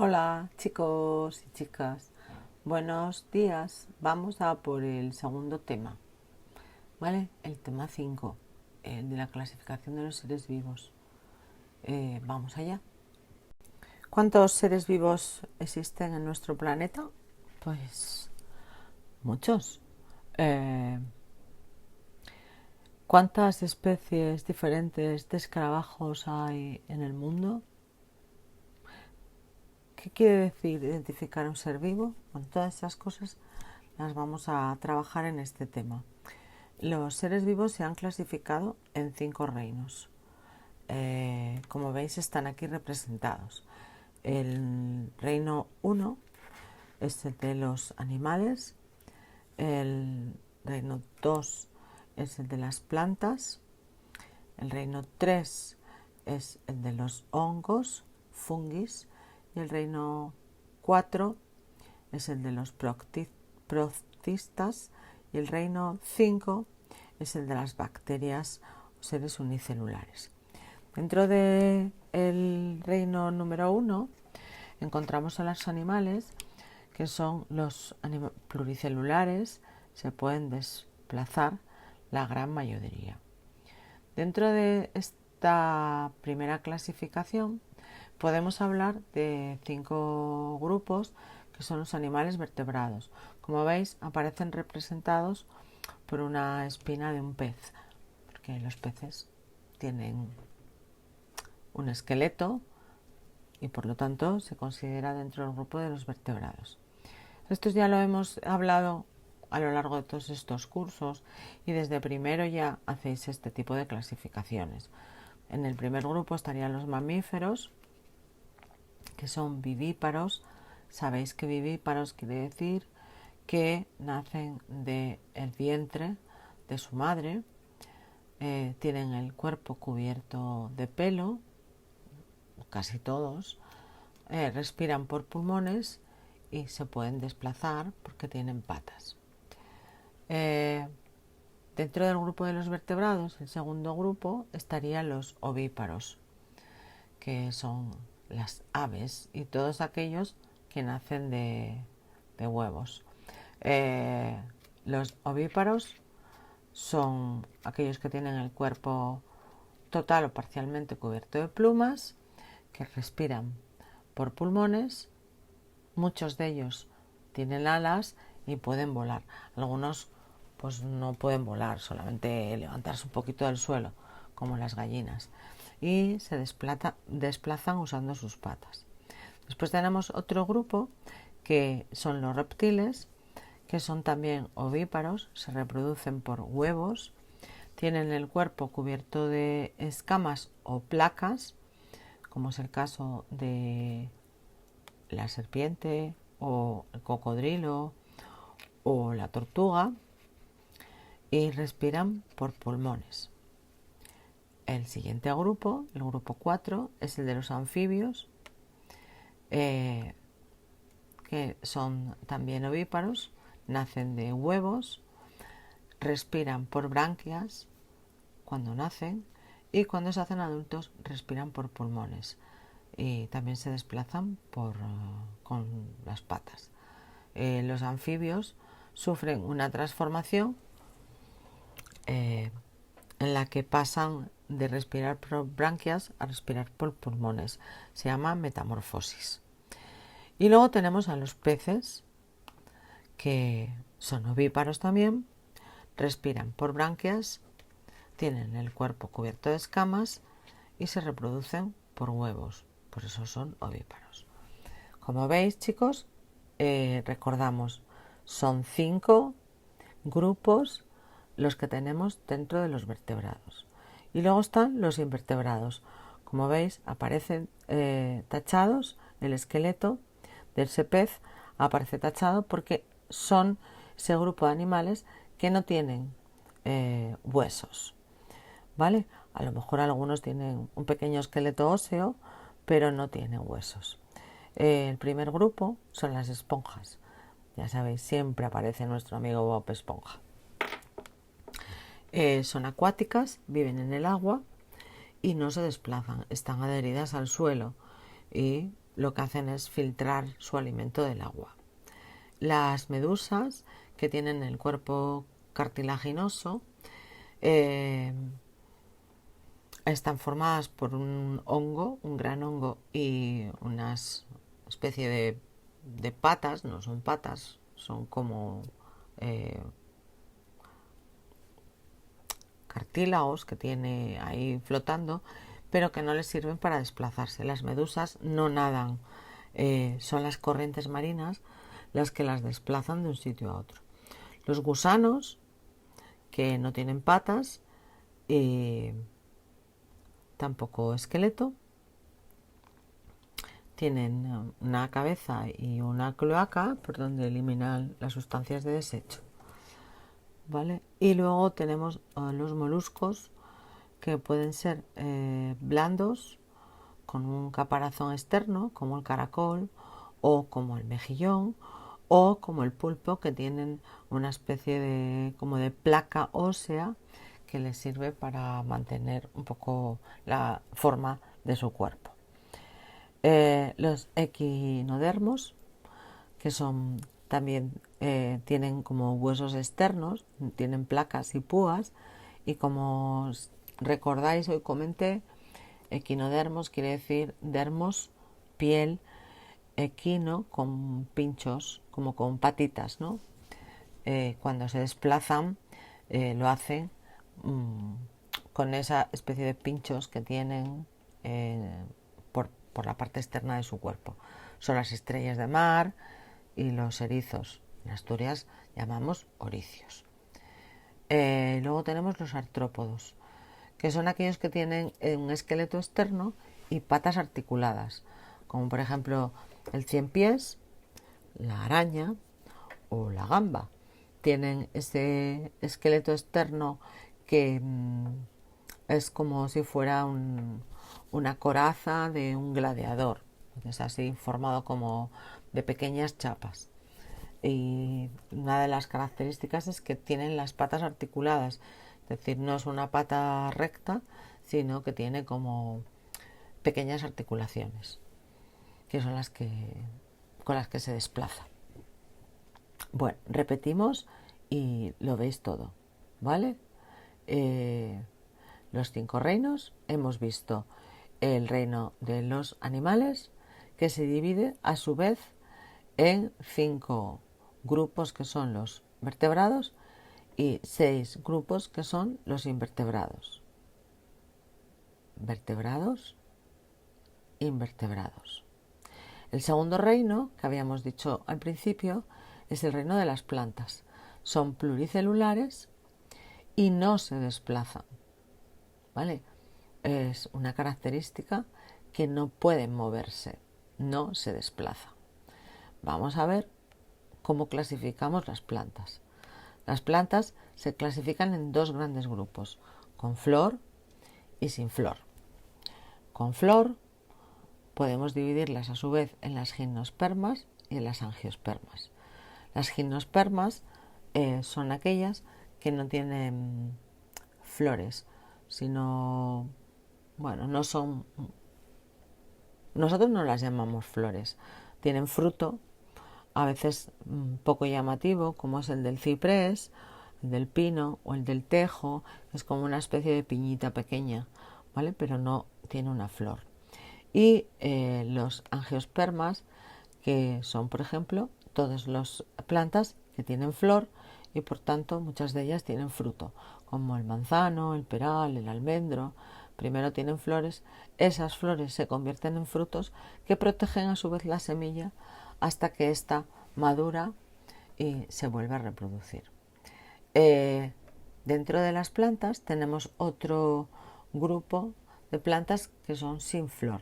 Hola chicos y chicas, buenos días. Vamos a por el segundo tema, ¿vale? El tema 5, el de la clasificación de los seres vivos. Vamos allá. ¿Cuántos seres vivos existen en nuestro planeta? Pues muchos. Eh, ¿Cuántas especies diferentes de escarabajos hay en el mundo? ¿Qué quiere decir identificar un ser vivo? Bueno, todas esas cosas las vamos a trabajar en este tema. Los seres vivos se han clasificado en 5 reinos. Como veis, están aquí representados. El reino 1 es el de los animales, el reino 2 es el de las plantas, el reino 3 es el de los hongos, fungis, y el reino 4 es el de los protistas, y el reino 5 es el de las bacterias o seres unicelulares. Dentro del reino número 1 encontramos a los animales, que son los pluricelulares, se pueden desplazar la gran mayoría. Dentro de esta primera clasificación podemos hablar de 5 grupos que son los animales vertebrados. Como veis, aparecen representados por una espina de un pez, porque los peces tienen un esqueleto y por lo tanto se considera dentro del grupo de los vertebrados. Esto ya lo hemos hablado a lo largo de todos estos cursos y desde primero ya hacéis este tipo de clasificaciones. En el primer grupo estarían los mamíferos, que son vivíparos. Sabéis que vivíparos quiere decir que nacen del vientre de su madre, tienen el cuerpo cubierto de pelo, casi todos, respiran por pulmones y se pueden desplazar porque tienen patas. Dentro del grupo de los vertebrados, el segundo grupo, estarían los ovíparos, que son las aves y todos aquellos que nacen de huevos. Los ovíparos son aquellos que tienen el cuerpo total o parcialmente cubierto de plumas, que respiran por pulmones. Muchos de ellos tienen alas y pueden volar. Algunos pues no pueden volar, solamente levantarse un poquito del suelo, como las gallinas, y se desplazan usando sus patas. Después tenemos otro grupo que son los reptiles, que son también ovíparos, se reproducen por huevos, tienen el cuerpo cubierto de escamas o placas, como es el caso de la serpiente o el cocodrilo o la tortuga, y respiran por pulmones. El siguiente grupo, el grupo 4, es el de los anfibios, que son también ovíparos, nacen de huevos, respiran por branquias cuando nacen y cuando se hacen adultos respiran por pulmones y también se desplazan con las patas. Los anfibios sufren una transformación en la que pasan de respirar por branquias a respirar por pulmones. Se llama metamorfosis. Y luego tenemos a los peces, que son ovíparos también, respiran por branquias, tienen el cuerpo cubierto de escamas y se reproducen por huevos. Por eso son ovíparos. Como veis, chicos, recordamos, son 5 grupos los que tenemos dentro de los vertebrados. Y luego están los invertebrados. Como veis, aparecen tachados, el esqueleto de ese pez aparece tachado porque son ese grupo de animales que no tienen huesos, ¿vale? A lo mejor algunos tienen un pequeño esqueleto óseo, pero no tienen huesos. El primer grupo son las esponjas. Ya sabéis, siempre aparece nuestro amigo Bob Esponja. Son acuáticas, viven en el agua y no se desplazan, están adheridas al suelo y lo que hacen es filtrar su alimento del agua. Las medusas, que tienen el cuerpo cartilaginoso, están formadas por un hongo, un gran hongo, y una especie de patas. No son patas, son como cartílagos que tiene ahí flotando, pero que no les sirven para desplazarse. Las medusas no nadan, son las corrientes marinas las que las desplazan de un sitio a otro. Los gusanos, que no tienen patas y tampoco esqueleto, tienen una cabeza y una cloaca por donde eliminan las sustancias de desecho, ¿vale? Y luego tenemos los moluscos, que pueden ser blandos, con un caparazón externo, como el caracol o como el mejillón, o como el pulpo, que tienen una especie de como de placa ósea que les sirve para mantener un poco la forma de su cuerpo. Los equinodermos, que son también tienen como huesos externos, tienen placas y púas, y como recordáis, hoy comenté, equinodermos quiere decir dermos, piel, equino con pinchos, como con patitas, ¿no? Cuando se desplazan lo hacen con esa especie de pinchos que tienen por la parte externa de su cuerpo. Son las estrellas de mar y los erizos. En Asturias llamamos oricios. Luego tenemos los artrópodos, que son aquellos que tienen un esqueleto externo y patas articuladas, como por ejemplo el ciempiés, la araña o la gamba. Tienen ese esqueleto externo que es como si fuera una coraza de un gladiador. Es así, formado como de pequeñas chapas. Y una de las características es que tienen las patas articuladas, es decir, no es una pata recta, sino que tiene como pequeñas articulaciones, que son con las que se desplaza. Bueno, repetimos y lo veis todo, ¿vale? Los 5 reinos, hemos visto el reino de los animales, que se divide a su vez en 5 grupos, que son los vertebrados, y 6 grupos, que son los invertebrados. Vertebrados, invertebrados. El segundo reino, que habíamos dicho al principio, es el reino de las plantas. Son pluricelulares y no se desplazan, ¿vale? Es una característica que no pueden moverse, no se desplazan. Vamos a ver cómo clasificamos las plantas. Las plantas se clasifican en 2 grandes grupos, con flor y sin flor. Con flor podemos dividirlas a su vez en las gimnospermas y en las angiospermas. Las gimnospermas son aquellas que no tienen flores, sino, bueno, no son, nosotros no las llamamos flores, tienen fruto, a veces poco llamativo, como es el del ciprés, el del pino o el del tejo, es como una especie de piñita pequeña, ¿vale? Pero no tiene una flor. Y los angiospermas, que son, por ejemplo, todas las plantas que tienen flor y por tanto muchas de ellas tienen fruto, como el manzano, el peral, el almendro. Primero tienen flores, esas flores se convierten en frutos que protegen a su vez la semilla hasta que ésta madura y se vuelve a reproducir. Dentro de las plantas tenemos otro grupo de plantas que son sin flor,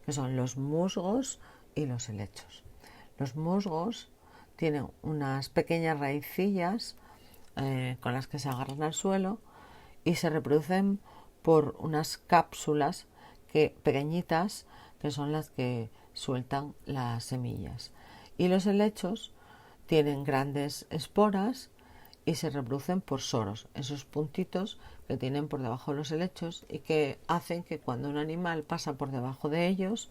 que son los musgos y los helechos. Los musgos tienen unas pequeñas raicillas con las que se agarran al suelo y se reproducen por unas cápsulas pequeñitas, que son las que sueltan las semillas. Y los helechos tienen grandes esporas y se reproducen por soros, esos puntitos que tienen por debajo de los helechos y que hacen que cuando un animal pasa por debajo de ellos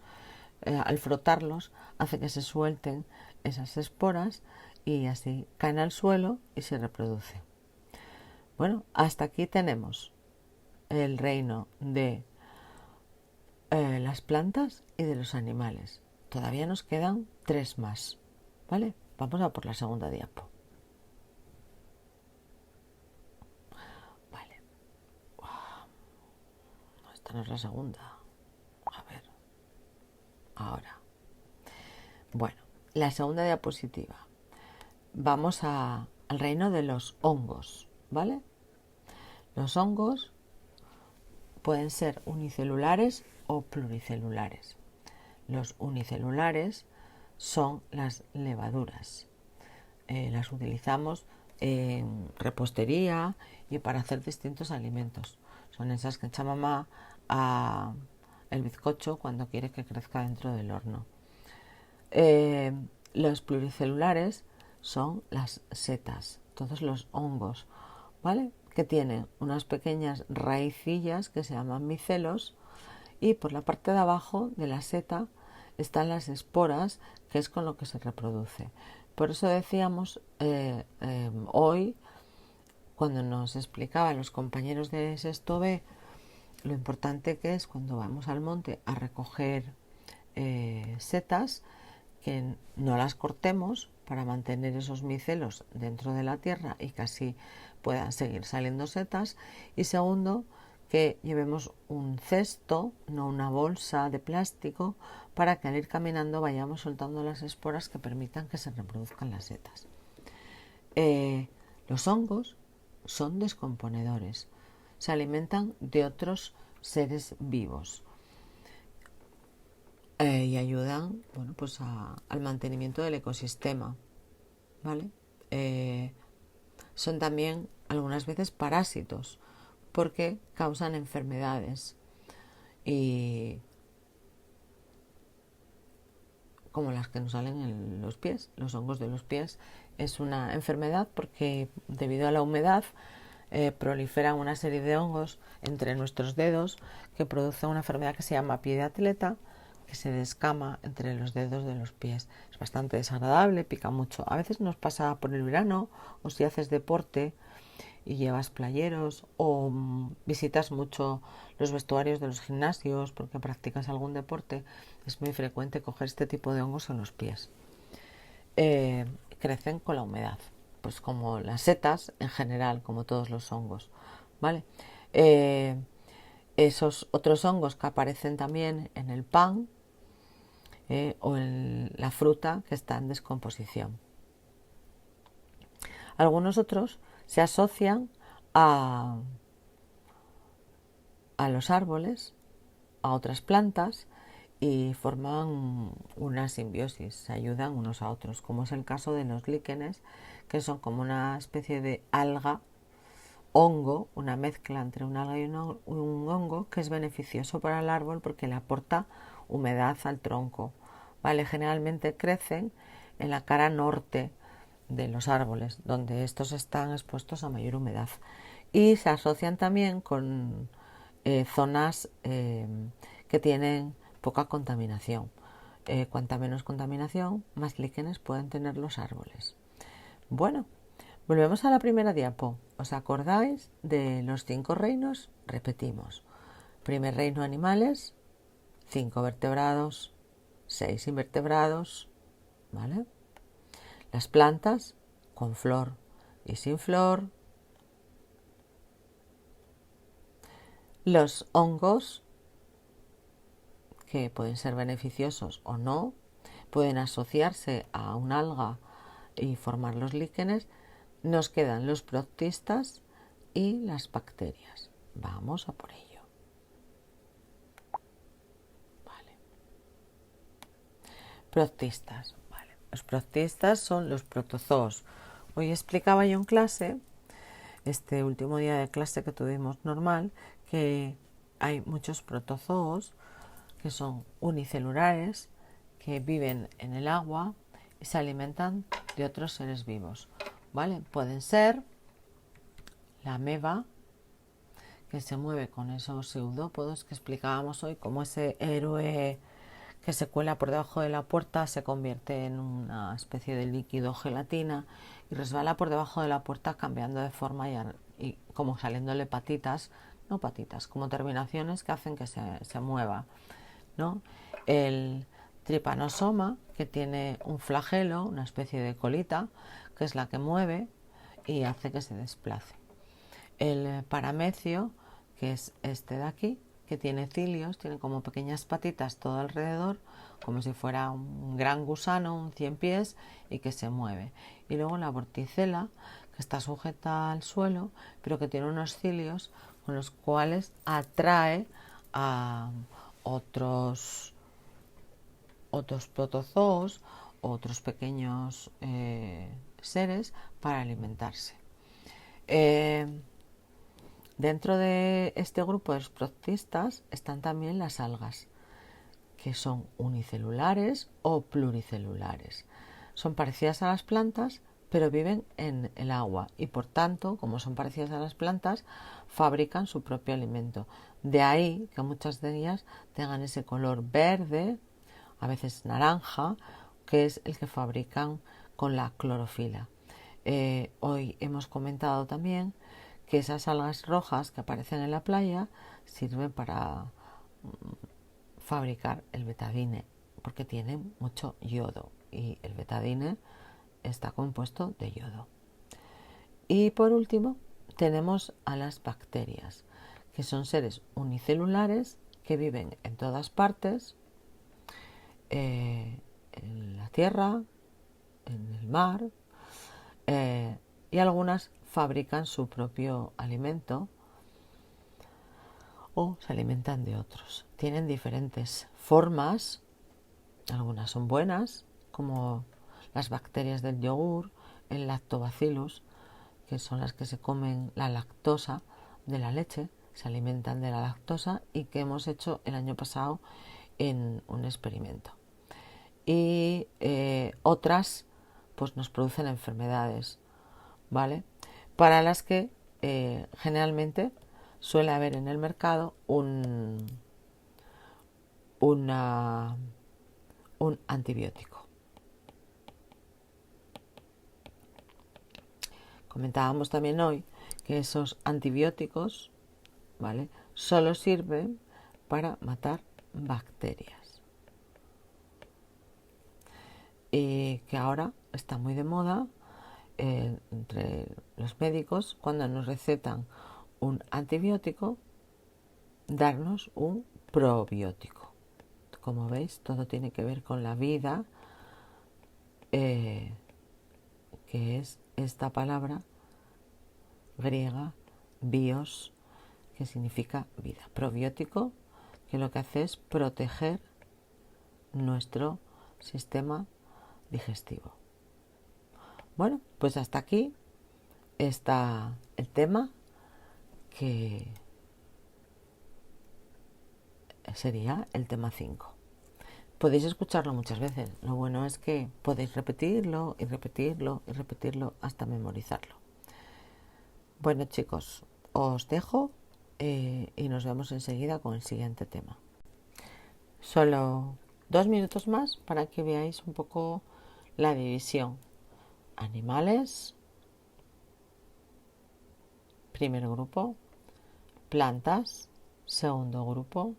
al frotarlos, hace que se suelten esas esporas y así caen al suelo y se reproducen. Bueno, hasta aquí tenemos el reino de las plantas y de los animales. Todavía nos quedan 3 más, ¿vale? Vamos a por la segunda diapo. Vale. No, esta no es la segunda. A ver. Ahora. Bueno, la segunda diapositiva. Vamos al reino de los hongos, ¿vale? Los hongos pueden ser unicelulares o pluricelulares. Los unicelulares son las levaduras. Las utilizamos en repostería y para hacer distintos alimentos. Son esas que echa mamá a el bizcocho cuando quiere que crezca dentro del horno. Los pluricelulares son las setas, todos los hongos, ¿vale? Que tienen unas pequeñas raicillas que se llaman micelos y por la parte de abajo de la seta están las esporas, que es con lo que se reproduce. Por eso decíamos hoy, cuando nos explicaban los compañeros de sexto B, lo importante que es cuando vamos al monte a recoger setas, que no las cortemos para mantener esos micelos dentro de la tierra y que así puedan seguir saliendo setas. Y segundo, que llevemos un cesto, no una bolsa de plástico, para que al ir caminando vayamos soltando las esporas que permitan que se reproduzcan las setas. Los hongos son descomponedores, se alimentan de otros seres vivos y ayudan, bueno, pues al mantenimiento del ecosistema, ¿vale? Son también algunas veces parásitos porque causan enfermedades y como las que nos salen en los pies. Los hongos de los pies es una enfermedad porque debido a la humedad proliferan una serie de hongos entre nuestros dedos que produce una enfermedad que se llama pie de atleta, que se descama entre los dedos de los pies. Es bastante desagradable, pica mucho. A veces nos pasa por el verano o si haces deporte y llevas playeros o visitas mucho los vestuarios de los gimnasios porque practicas algún deporte, es muy frecuente coger este tipo de hongos en los pies. Crecen con la humedad, pues como las setas en general, como todos los hongos, ¿vale? Esos otros hongos que aparecen también en el pan o en la fruta que está en descomposición. Algunos otros se asocian a los árboles, a otras plantas y forman una simbiosis, se ayudan unos a otros, como es el caso de los líquenes, que son como una especie de alga, hongo, una mezcla entre un alga y un hongo, que es beneficioso para el árbol porque le aporta humedad al tronco, ¿vale? Generalmente crecen en la cara norte de los árboles, donde estos están expuestos a mayor humedad, y se asocian también con zonas que tienen poca contaminación. Cuanta menos contaminación, más líquenes pueden tener los árboles. Bueno, volvemos a la primera diapo. ¿Os acordáis de los 5 reinos? Repetimos. Primer reino, animales, 5 vertebrados, 6 invertebrados, ¿vale? Las plantas, con flor y sin flor. Los hongos, que pueden ser beneficiosos o no, pueden asociarse a un alga y formar los líquenes. Nos quedan los protistas y las bacterias. Vamos a por ello. Vale. Protistas. Vale. Los protistas son los protozoos. Hoy explicaba yo en clase, este último día de clase que tuvimos normal, que hay muchos protozoos que son unicelulares, que viven en el agua y se alimentan de otros seres vivos, ¿vale? Pueden ser la ameba, que se mueve con esos pseudópodos que explicábamos hoy, como ese héroe que se cuela por debajo de la puerta, se convierte en una especie de líquido gelatina y resbala por debajo de la puerta cambiando de forma y como saliéndole patitas, no patitas, como terminaciones que hacen que se mueva, ¿no? El tripanosoma, que tiene un flagelo, una especie de colita, que es la que mueve y hace que se desplace. El paramecio, que es este de aquí, que tiene cilios, tiene como pequeñas patitas todo alrededor, como si fuera un gran gusano, un 100 pies, y que se mueve. Y luego la vorticela, que está sujeta al suelo, pero que tiene unos cilios con los cuales atrae a otros protozoos, otros pequeños seres para alimentarse. Dentro de este grupo de los protistas están también las algas, que son unicelulares o pluricelulares. Son parecidas a las plantas, pero viven en el agua y por tanto, como son parecidas a las plantas, fabrican su propio alimento. De ahí que muchas de ellas tengan ese color verde, a veces naranja, que es el que fabrican con la clorofila. Hoy hemos comentado también que esas algas rojas que aparecen en la playa sirven para fabricar el betadine, porque tiene mucho yodo y el betadine está compuesto de yodo. Y por último tenemos a las bacterias, que son seres unicelulares que viven en todas partes, en la tierra, en el mar, y algunas fabrican su propio alimento o se alimentan de otros. Tienen diferentes formas, algunas son buenas, como las bacterias del yogur, el lactobacillus, que son las que se comen la lactosa de la leche, se alimentan de la lactosa y que hemos hecho el año pasado en un experimento. Y otras pues nos producen enfermedades, ¿vale? Para las que generalmente suele haber en el mercado un antibiótico. Comentábamos también hoy que esos antibióticos, ¿vale?, solo sirven para matar bacterias. Y que ahora está muy de moda entre los médicos, cuando nos recetan un antibiótico, darnos un probiótico. Como veis, todo tiene que ver con la vida, que es esta palabra griega, bios, que significa vida. Probiótico, que lo que hace es proteger nuestro sistema digestivo. Bueno, pues hasta aquí está el tema, que sería el tema 5. Podéis escucharlo muchas veces. Lo bueno es que podéis repetirlo y repetirlo y repetirlo hasta memorizarlo. Bueno, chicos, os dejo y nos vemos enseguida con el siguiente tema. Solo 2 minutos más para que veáis un poco la división. Animales, primer grupo. Plantas, segundo grupo.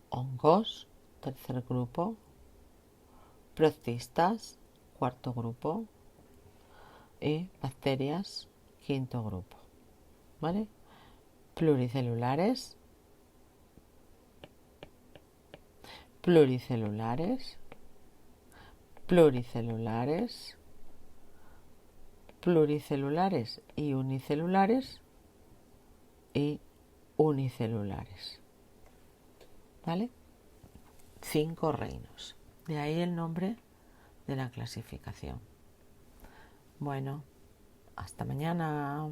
Hongos, tercer grupo. Protistas, cuarto grupo. Y bacterias, quinto grupo. ¿Vale? Pluricelulares, pluricelulares, pluricelulares, pluricelulares y unicelulares y unicelulares. ¿Vale? 5 reinos. De ahí el nombre de la clasificación. Bueno, hasta mañana.